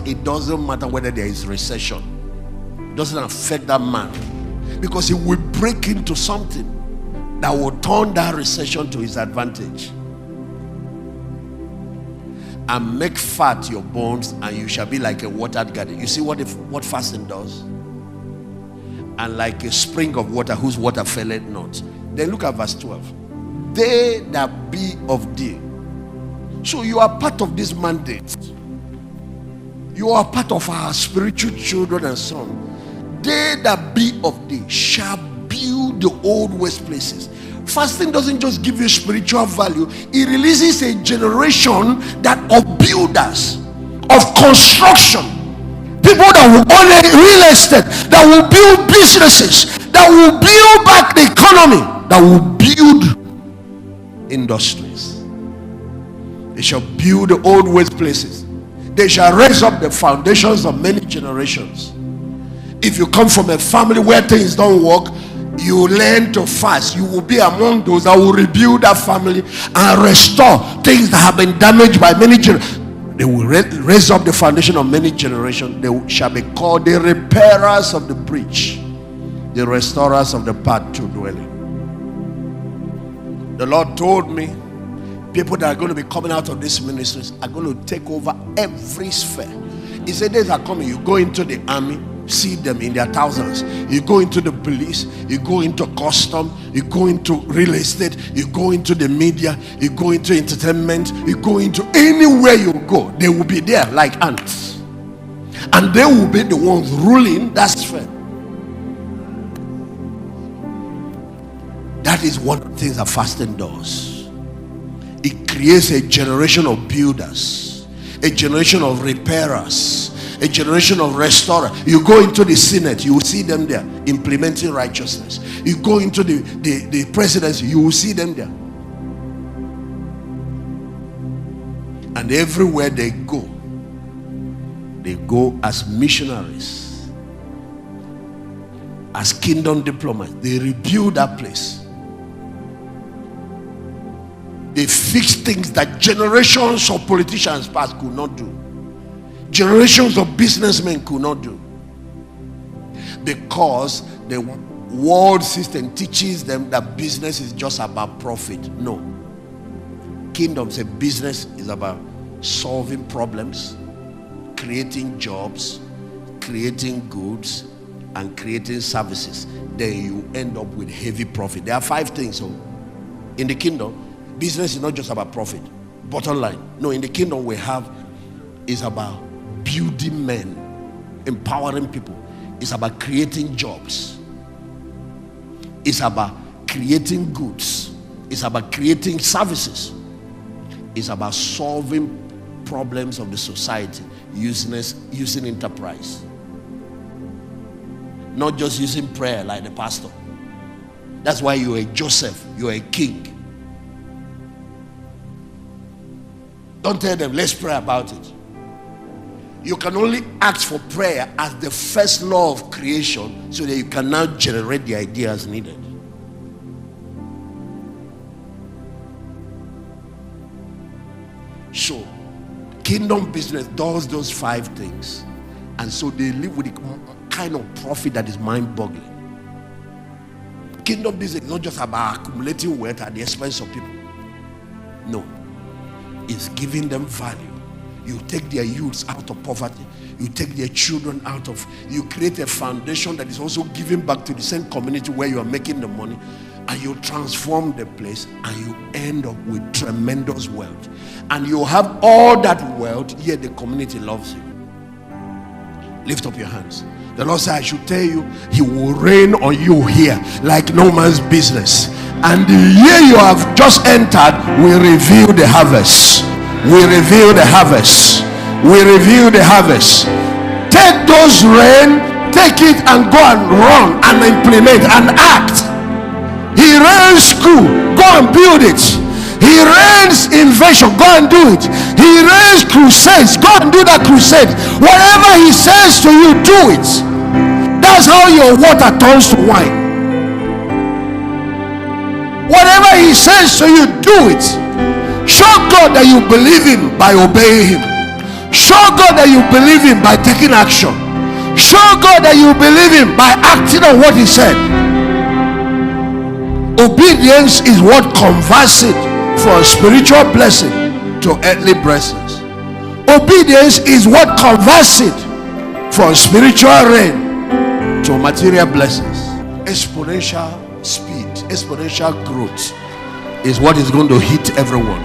it doesn't matter whether there is recession. It doesn't affect that man, because he will break into something that will turn that recession to his advantage. And make fat your bones, and you shall be like a watered garden. You see what fasting does? And like a spring of water whose water faileth not. Then look at verse 12. They that be of thee. So you are part of this mandate. You are part of our spiritual children and sons. They that be of thee shall build the old waste places. Fasting doesn't just give you spiritual value, it releases a generation that of builders, of construction, people that will own real estate, that will build businesses, that will build back the economy, that will build industries. They shall build the old waste places. They shall raise up the foundations of many generations. If you come from a family where things don't work, you learn to fast, you will be among those that will rebuild that family and restore things that have been damaged by many generations. They will raise up the foundation of many generations. They shall be called the repairers of the breach, the restorers of the path to dwelling. The Lord told me, people that are going to be coming out of these ministries are going to take over every sphere. He said, days are coming, you go into the army, see them in their thousands. You go into the police, you go into custom, you go into real estate, you go into the media, you go into entertainment, you go into anywhere you go, they will be there like ants, and they will be the ones ruling that sphere. That is one of the things that fasting does. It creates a generation of builders, a generation of repairers, a generation of restorer. You go into the Senate, you will see them there implementing righteousness. You go into the presidency, you will see them there. And everywhere they go as missionaries, as kingdom diplomats. They rebuild that place. They fix things that generations of politicians past could not do, generations of businessmen could not do, because the world system teaches them that business is just about profit. No. Kingdom say business is about solving problems, creating jobs, creating goods, and creating services. Then you end up with heavy profit. There are 5 things. So in the kingdom, business is not just about profit, bottom line. No, in the kingdom we have is about building men, empowering people. It's about creating jobs. It's about creating goods. It's about creating services. It's about solving problems of the society using enterprise. Not just using prayer like the pastor. That's why you're a Joseph, you're a king. Don't tell them, let's pray about it. You can only ask for prayer as the first law of creation so that you can now generate the ideas needed. So, kingdom business does those 5 things. And so they live with a kind of profit that is mind-boggling. Kingdom business is not just about accumulating wealth at the expense of people. No. It's giving them value. You take their youths out of poverty. You take their children out of... You create a foundation that is also giving back to the same community where you are making the money. And you transform the place, and you end up with tremendous wealth. And you have all that wealth, yet the community loves you. Lift up your hands. The Lord said, I should tell you, He will reign on you here like no man's business. And the year you have just entered will reveal the harvest. We reveal the harvest. We reveal the harvest. Take those rain, take it and go and run and implement and act. He reigns school, go and build it. He reigns invasion, go and do it. He reigns crusades, go and do that crusade. Whatever He says to you, do it. That's how your water turns to wine. Whatever He says to you, do it. Show God that you believe Him by obeying Him. Show God that you believe him by taking action. Show God that you believe him by acting on what he said. Obedience is what converts it from spiritual blessing to earthly blessings. Obedience is what converts it from spiritual rain to material blessings. Exponential speed, exponential growth is what is going to hit everyone.